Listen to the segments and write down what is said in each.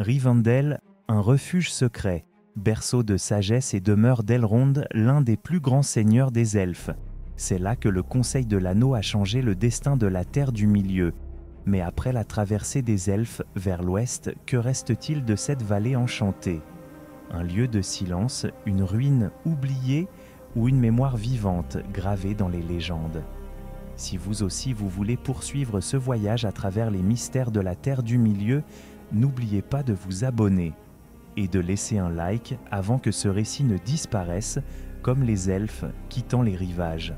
Rivendell, un refuge secret, berceau de sagesse et demeure d'Elrond, l'un des plus grands seigneurs des elfes. C'est là que le Conseil de l'Anneau a changé le destin de la Terre du Milieu. Mais après la traversée des elfes vers l'ouest, que reste-t-il de cette vallée enchantée? Un lieu de silence, une ruine oubliée ou une mémoire vivante gravée dans les légendes? Si vous aussi vous voulez poursuivre ce voyage à travers les mystères de la Terre du Milieu, n'oubliez pas de vous abonner et de laisser un like avant que ce récit ne disparaisse comme les elfes quittant les rivages.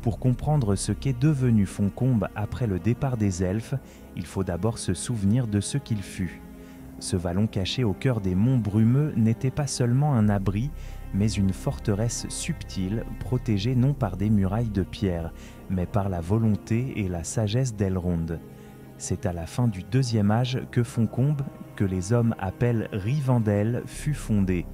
Pour comprendre ce qu'est devenu Fontcombe après le départ des elfes, il faut d'abord se souvenir de ce qu'il fut. Ce vallon caché au cœur des monts brumeux n'était pas seulement un abri, mais une forteresse subtile, protégée non par des murailles de pierre, mais par la volonté et la sagesse d'Elrond. C'est à la fin du Deuxième Âge que Fontcombe, que les hommes appellent Rivendell, fut fondé.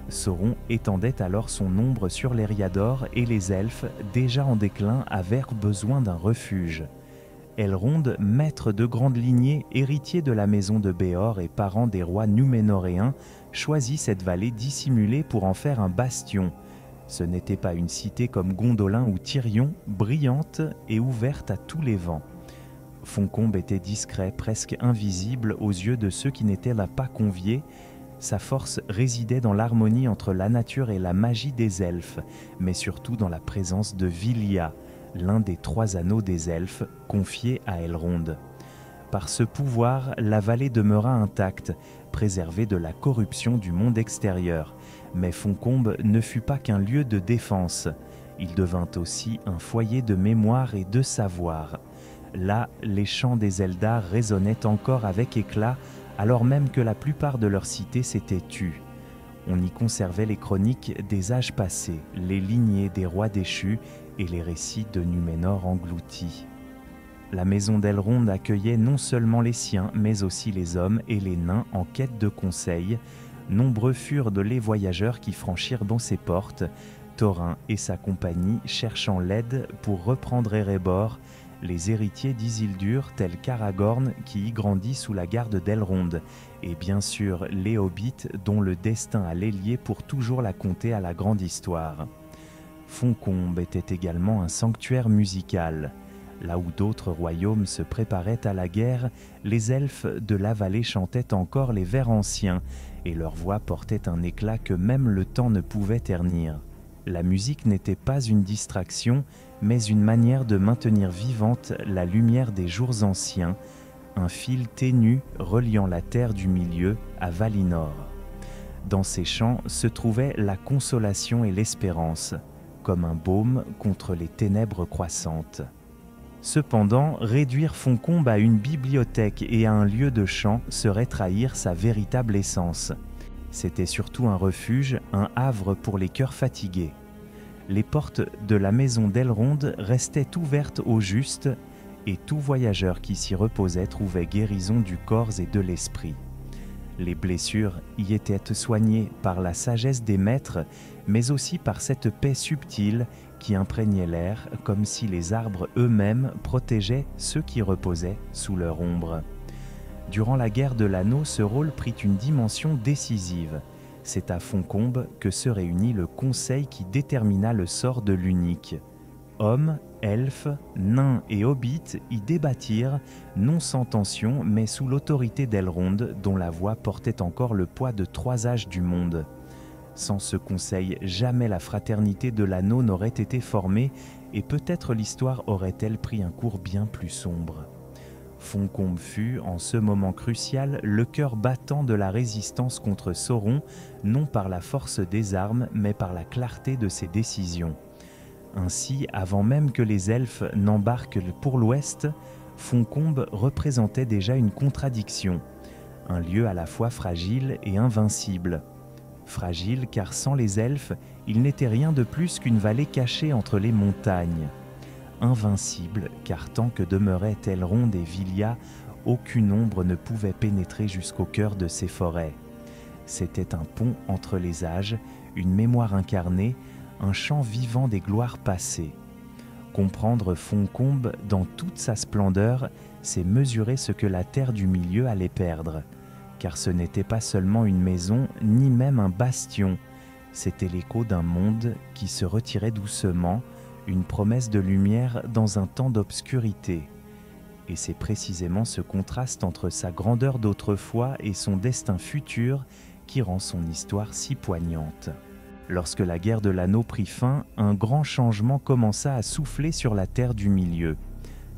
Sauron étendait alors son ombre sur l'Eriador et les elfes, déjà en déclin, avaient besoin d'un refuge. Elrond, maître de grande lignée, héritier de la maison de Béor et parent des rois Núménoréens, choisit cette vallée dissimulée pour en faire un bastion. Ce n'était pas une cité comme Gondolin ou Tirion, brillante et ouverte à tous les vents. Fontcombe était discret, presque invisible aux yeux de ceux qui n'étaient là pas conviés. Sa force résidait dans l'harmonie entre la nature et la magie des elfes, mais surtout dans la présence de Vilia, l'un des 3 anneaux des elfes, confié à Elrond. Par ce pouvoir, la vallée demeura intacte, préservée de la corruption du monde extérieur. Mais Fontcombe ne fut pas qu'un lieu de défense. Il devint aussi un foyer de mémoire et de savoir. Là, les chants des Eldar résonnaient encore avec éclat, alors même que la plupart de leurs cités s'étaient tues. On y conservait les chroniques des âges passés, les lignées des rois déchus et les récits de Núménor engloutis. La maison d'Elrond accueillait non seulement les siens, mais aussi les hommes et les nains en quête de conseils. Nombreux furent les voyageurs qui franchirent dans ses portes, Thorin et sa compagnie cherchant l'aide pour reprendre Erebor, les héritiers d'Isildur tels qu'Aragorn qui y grandit sous la garde d'Elrond, et bien sûr les hobbits dont le destin allait lier pour toujours la conter à la grande histoire. Fontcombe était également un sanctuaire musical. Là où d'autres royaumes se préparaient à la guerre, les elfes de la vallée chantaient encore les vers anciens, et leur voix portait un éclat que même le temps ne pouvait ternir. La musique n'était pas une distraction, mais une manière de maintenir vivante la lumière des jours anciens, un fil ténu reliant la terre du milieu à Valinor. Dans ces chants se trouvait la consolation et l'espérance, comme un baume contre les ténèbres croissantes. Cependant, réduire Fontcombe à une bibliothèque et à un lieu de chant serait trahir sa véritable essence. C'était surtout un refuge, un havre pour les cœurs fatigués. Les portes de la maison d'Elrond restaient ouvertes aux justes, et tout voyageur qui s'y reposait trouvait guérison du corps et de l'esprit. Les blessures y étaient soignées par la sagesse des maîtres, mais aussi par cette paix subtile qui imprégnait l'air, comme si les arbres eux-mêmes protégeaient ceux qui reposaient sous leur ombre. Durant la guerre de l'Anneau, ce rôle prit une dimension décisive. C'est à Fontcombe que se réunit le conseil qui détermina le sort de l'Unique. Hommes, elfes, nains et hobbits y débattirent, non sans tension, mais sous l'autorité d'Elrond, dont la voix portait encore le poids de 3 âges du monde. Sans ce conseil, jamais la fraternité de l'Anneau n'aurait été formée, et peut-être l'histoire aurait-elle pris un cours bien plus sombre. Fontcombe fut, en ce moment crucial, le cœur battant de la résistance contre Sauron, non par la force des armes, mais par la clarté de ses décisions. Ainsi, avant même que les elfes n'embarquent pour l'ouest, Fontcombe représentait déjà une contradiction, un lieu à la fois fragile et invincible. Fragile car sans les elfes, il n'était rien de plus qu'une vallée cachée entre les montagnes. Invincible car tant que demeuraient Elrond et Vilia, aucune ombre ne pouvait pénétrer jusqu'au cœur de ces forêts. C'était un pont entre les âges, une mémoire incarnée, un chant vivant des gloires passées. Comprendre Fontcombe dans toute sa splendeur, c'est mesurer ce que la terre du milieu allait perdre. car ce n'était pas seulement une maison, ni même un bastion, c'était l'écho d'un monde qui se retirait doucement, une promesse de lumière dans un temps d'obscurité. Et c'est précisément ce contraste entre sa grandeur d'autrefois et son destin futur qui rend son histoire si poignante. Lorsque la guerre de l'anneau prit fin, un grand changement commença à souffler sur la terre du milieu.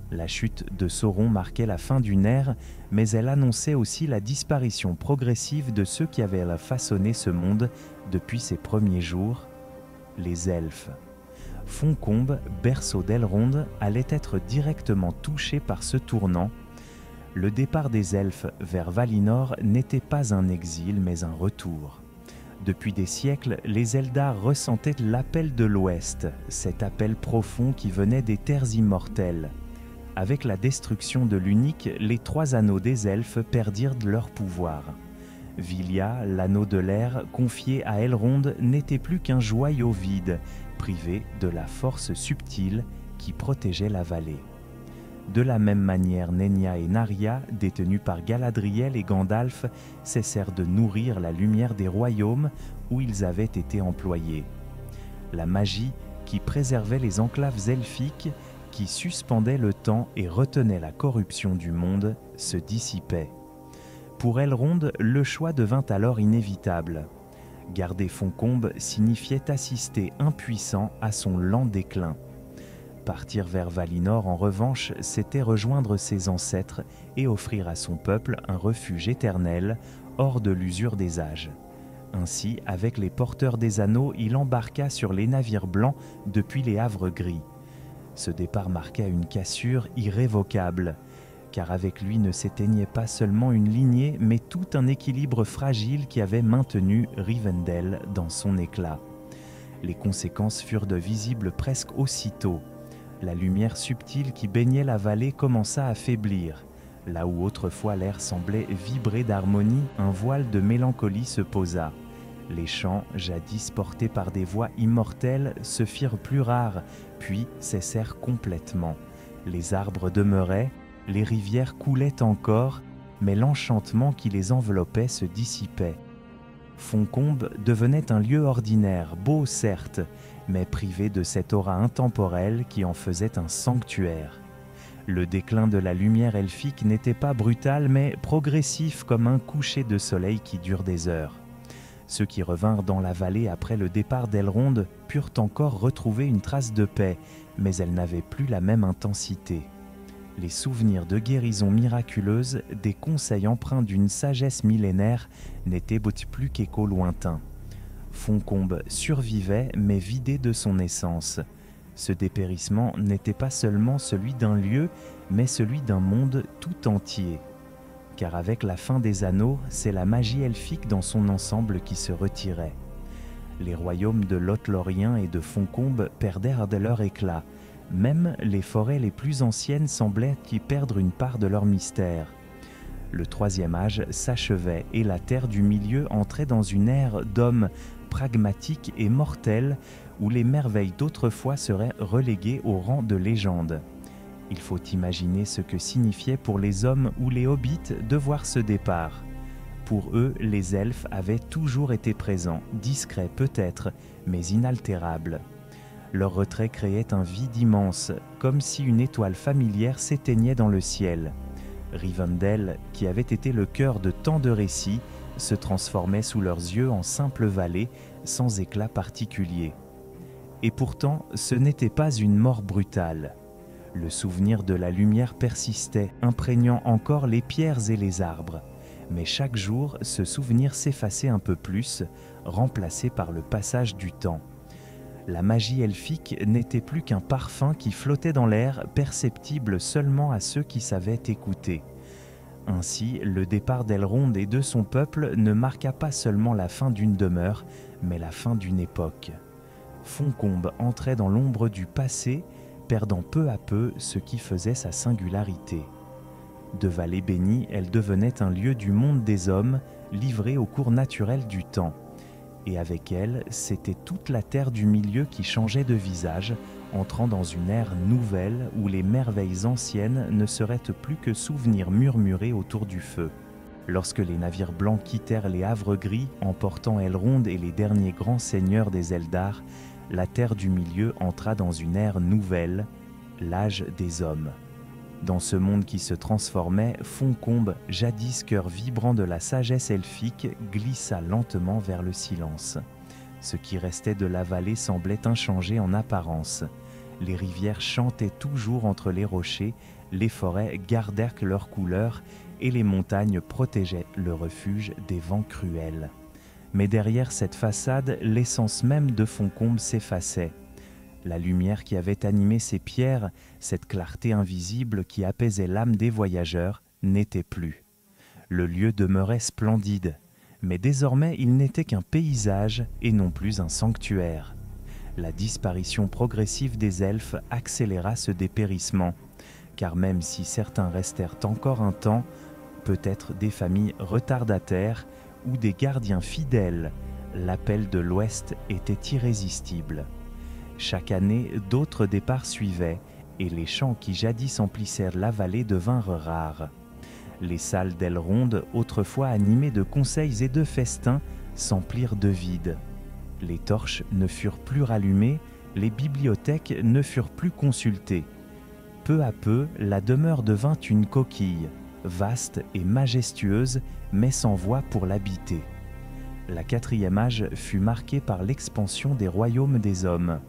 La chute de Sauron marquait la fin d'une ère, mais elle annonçait aussi la disparition progressive de ceux qui avaient façonné ce monde depuis ses premiers jours, les elfes. Fontcombe, berceau d'Elrond, allait être directement touché par ce tournant. Le départ des elfes vers Valinor n'était pas un exil, mais un retour. Depuis des siècles, les Eldar ressentaient l'appel de l'Ouest, cet appel profond qui venait des terres immortelles. Avec la destruction de l'Unique, les 3 anneaux des elfes perdirent leur pouvoir. Vilia, l'anneau de l'air, confié à Elrond, n'était plus qu'un joyau vide, privé de la force subtile qui protégeait la vallée. De la même manière, Nenya et Narya, détenus par Galadriel et Gandalf, cessèrent de nourrir la lumière des royaumes où ils avaient été employés. La magie qui préservait les enclaves elfiques, qui suspendait le temps et retenait la corruption du monde, se dissipait. Pour Elrond, le choix devint alors inévitable. Garder Fontcombe signifiait assister impuissant à son lent déclin. Partir vers Valinor, en revanche, c'était rejoindre ses ancêtres et offrir à son peuple un refuge éternel, hors de l'usure des âges. Ainsi, avec les porteurs des anneaux, il embarqua sur les navires blancs depuis les havres gris. Ce départ marqua une cassure irrévocable, car avec lui ne s'éteignait pas seulement une lignée, mais tout un équilibre fragile qui avait maintenu Rivendell dans son éclat. Les conséquences furent visibles presque aussitôt. La lumière subtile qui baignait la vallée commença à faiblir. Là où autrefois l'air semblait vibrer d'harmonie, un voile de mélancolie se posa. Les chants, jadis portés par des voix immortelles, se firent plus rares, puis cessèrent complètement. Les arbres demeuraient, les rivières coulaient encore, mais l'enchantement qui les enveloppait se dissipait. Fontcombe devenait un lieu ordinaire, beau certes, mais privé de cette aura intemporelle qui en faisait un sanctuaire. Le déclin de la lumière elfique n'était pas brutal, mais progressif comme un coucher de soleil qui dure des heures. Ceux qui revinrent dans la vallée après le départ d'Elrond purent encore retrouver une trace de paix, mais elle n'avait plus la même intensité. Les souvenirs de guérison miraculeuse, des conseils empreints d'une sagesse millénaire, n'étaient plus qu'échos lointains. Fontcombe survivait, mais vidé de son essence. Ce dépérissement n'était pas seulement celui d'un lieu, mais celui d'un monde tout entier. Car avec la fin des anneaux, c'est la magie elfique dans son ensemble qui se retirait. Les royaumes de Lothlórien et de Fontcombe perdèrent de leur éclat. Même les forêts les plus anciennes semblaient y perdre une part de leur mystère. Le troisième âge s'achevait et la terre du milieu entrait dans une ère d'hommes pragmatiques et mortels où les merveilles d'autrefois seraient reléguées au rang de légende. Il faut imaginer ce que signifiait pour les hommes ou les hobbits de voir ce départ. Pour eux, les elfes avaient toujours été présents, discrets peut-être, mais inaltérables. Leur retrait créait un vide immense, comme si une étoile familière s'éteignait dans le ciel. Rivendell, qui avait été le cœur de tant de récits, se transformait sous leurs yeux en simple vallée, sans éclat particulier. Et pourtant, ce n'était pas une mort brutale. Le souvenir de la lumière persistait, imprégnant encore les pierres et les arbres. Mais chaque jour, ce souvenir s'effaçait un peu plus, remplacé par le passage du temps. La magie elfique n'était plus qu'un parfum qui flottait dans l'air, perceptible seulement à ceux qui savaient écouter. Ainsi, le départ d'Elrond et de son peuple ne marqua pas seulement la fin d'une demeure, mais la fin d'une époque. Fontcombe entrait dans l'ombre du passé, perdant peu à peu ce qui faisait sa singularité. De vallée bénie, elle devenait un lieu du monde des hommes, livré au cours naturel du temps. Et avec elle, c'était toute la terre du milieu qui changeait de visage, entrant dans une ère nouvelle où les merveilles anciennes ne seraient plus que souvenirs murmurés autour du feu. Lorsque les navires blancs quittèrent les havres gris, emportant Elrond et les derniers grands seigneurs des Eldar, la Terre du Milieu entra dans une ère nouvelle, l'âge des hommes. Dans ce monde qui se transformait, Fontcombe, jadis cœur vibrant de la sagesse elfique, glissa lentement vers le silence. Ce qui restait de la vallée semblait inchangé en apparence. Les rivières chantaient toujours entre les rochers, les forêts gardèrent leur couleur et les montagnes protégeaient le refuge des vents cruels. Mais derrière cette façade, l'essence même de Fontcombe s'effaçait. La lumière qui avait animé ces pierres, cette clarté invisible qui apaisait l'âme des voyageurs, n'était plus. Le lieu demeurait splendide, mais désormais il n'était qu'un paysage et non plus un sanctuaire. La disparition progressive des elfes accéléra ce dépérissement, car même si certains restèrent encore un temps, peut-être des familles retardataires ou des gardiens fidèles, l'appel de l'Ouest était irrésistible. Chaque année, d'autres départs suivaient, et les champs qui jadis emplissèrent la vallée devinrent rares. Les salles d'Elrond, autrefois animées de conseils et de festins, s'emplirent de vide. Les torches ne furent plus rallumées, les bibliothèques ne furent plus consultées. Peu à peu, la demeure devint une coquille, vaste et majestueuse, mais sans voie pour l'habiter. La quatrième âge fut marquée par l'expansion des royaumes des hommes.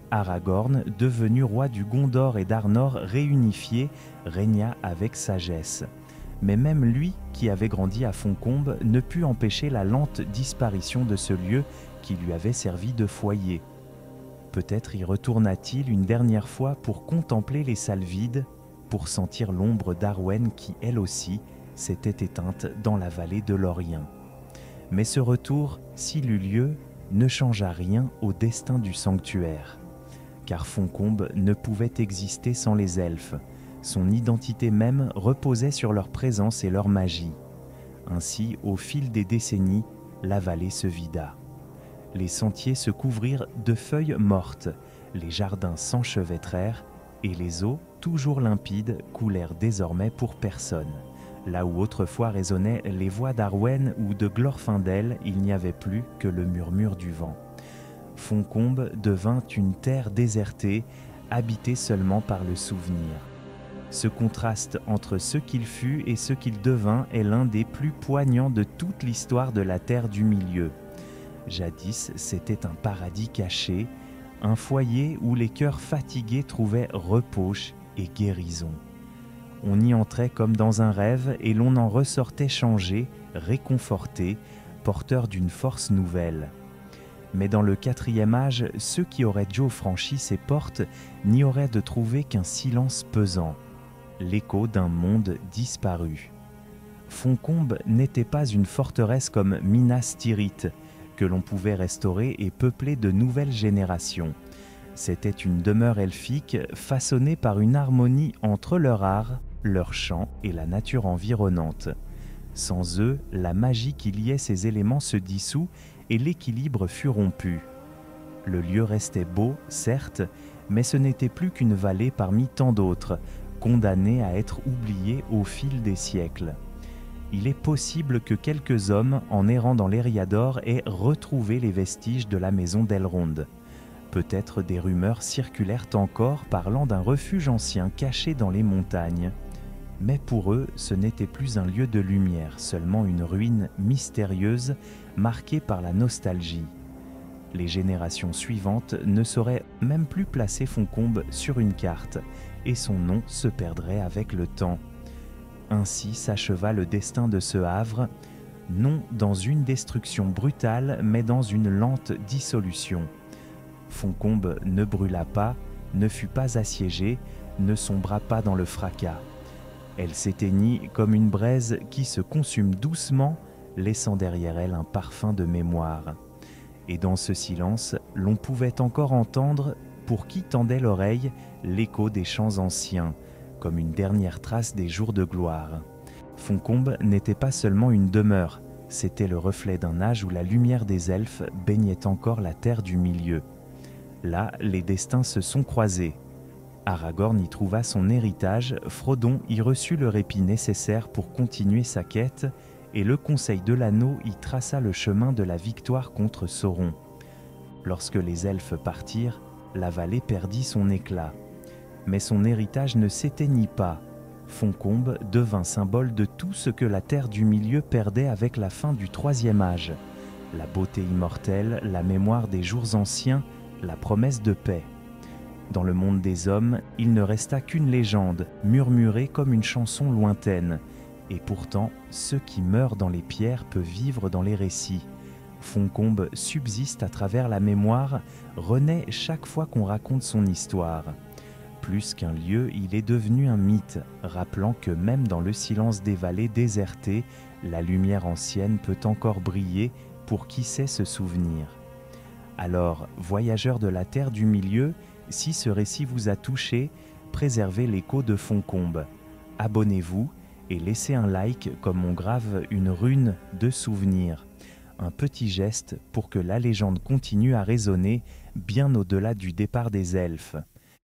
Aragorn, devenu roi du Gondor et d'Arnor réunifié, régna avec sagesse. Mais même lui, qui avait grandi à Fontcombe, ne put empêcher la lente disparition de ce lieu qui lui avait servi de foyer. Peut-être y retourna-t-il une dernière fois pour contempler les salles vides, pour sentir l'ombre d'Arwen qui, elle aussi, s'était éteinte dans la vallée de Lorien. Mais ce retour, s'il eut lieu, ne changea rien au destin du sanctuaire. Car Fontcombe ne pouvait exister sans les elfes. Son identité même reposait sur leur présence et leur magie. Ainsi, au fil des décennies, la vallée se vida. Les sentiers se couvrirent de feuilles mortes, les jardins s'enchevêtrèrent et les eaux, toujours limpides, coulèrent désormais pour personne. Là où autrefois résonnaient les voix d'Arwen ou de Glorfindel, il n'y avait plus que le murmure du vent. Fontcombe devint une terre désertée, habitée seulement par le souvenir. Ce contraste entre ce qu'il fut et ce qu'il devint est l'un des plus poignants de toute l'histoire de la Terre du Milieu. Jadis, c'était un paradis caché, un foyer où les cœurs fatigués trouvaient repos et guérison. On y entrait comme dans un rêve et l'on en ressortait changé, réconforté, porteur d'une force nouvelle. Mais dans le quatrième âge, ceux qui auraient dû franchir ces portes n'y auraient de trouver qu'un silence pesant, l'écho d'un monde disparu. Fontcombe n'était pas une forteresse comme Minas Tirith, que l'on pouvait restaurer et peupler de nouvelles générations. C'était une demeure elfique façonnée par une harmonie entre leur art, leur chant et la nature environnante. Sans eux, la magie qui liait ces éléments se dissout et l'équilibre fut rompu. Le lieu restait beau, certes, mais ce n'était plus qu'une vallée parmi tant d'autres, condamnée à être oubliée au fil des siècles. Il est possible que quelques hommes, en errant dans l'Eriador, aient retrouvé les vestiges de la maison d'Elrond. Peut-être des rumeurs circulèrent encore parlant d'un refuge ancien caché dans les montagnes. Mais pour eux, ce n'était plus un lieu de lumière, seulement une ruine mystérieuse marquée par la nostalgie. Les générations suivantes ne sauraient même plus placer Fontcombe sur une carte, et son nom se perdrait avec le temps. Ainsi s'acheva le destin de ce havre, non dans une destruction brutale, mais dans une lente dissolution. Fontcombe ne brûla pas, ne fut pas assiégée, ne sombra pas dans le fracas. Elle s'éteignit comme une braise qui se consume doucement, laissant derrière elle un parfum de mémoire. Et dans ce silence, l'on pouvait encore entendre, pour qui tendait l'oreille, l'écho des chants anciens, comme une dernière trace des jours de gloire. Fontcombe n'était pas seulement une demeure, c'était le reflet d'un âge où la lumière des elfes baignait encore la terre du milieu. Là, les destins se sont croisés. Aragorn y trouva son héritage, Frodon y reçut le répit nécessaire pour continuer sa quête, et le Conseil de l'Anneau y traça le chemin de la victoire contre Sauron. Lorsque les elfes partirent, la vallée perdit son éclat. Mais son héritage ne s'éteignit pas. Fontcombe devint symbole de tout ce que la Terre du Milieu perdait avec la fin du Troisième Âge. La beauté immortelle, la mémoire des jours anciens, la promesse de paix. Dans le monde des hommes, il ne resta qu'une légende, murmurée comme une chanson lointaine. Et pourtant, ceux qui meurent dans les pierres peuvent vivre dans les récits. Fontcombe subsiste à travers la mémoire, renaît chaque fois qu'on raconte son histoire. Plus qu'un lieu, il est devenu un mythe, rappelant que même dans le silence des vallées désertées, la lumière ancienne peut encore briller pour qui sait se souvenir. Alors, voyageurs de la Terre du Milieu, si ce récit vous a touché, préservez l'écho de Fontcombe. Abonnez-vous et laissez un like comme on grave une rune de souvenir. Un petit geste pour que la légende continue à résonner bien au-delà du départ des elfes.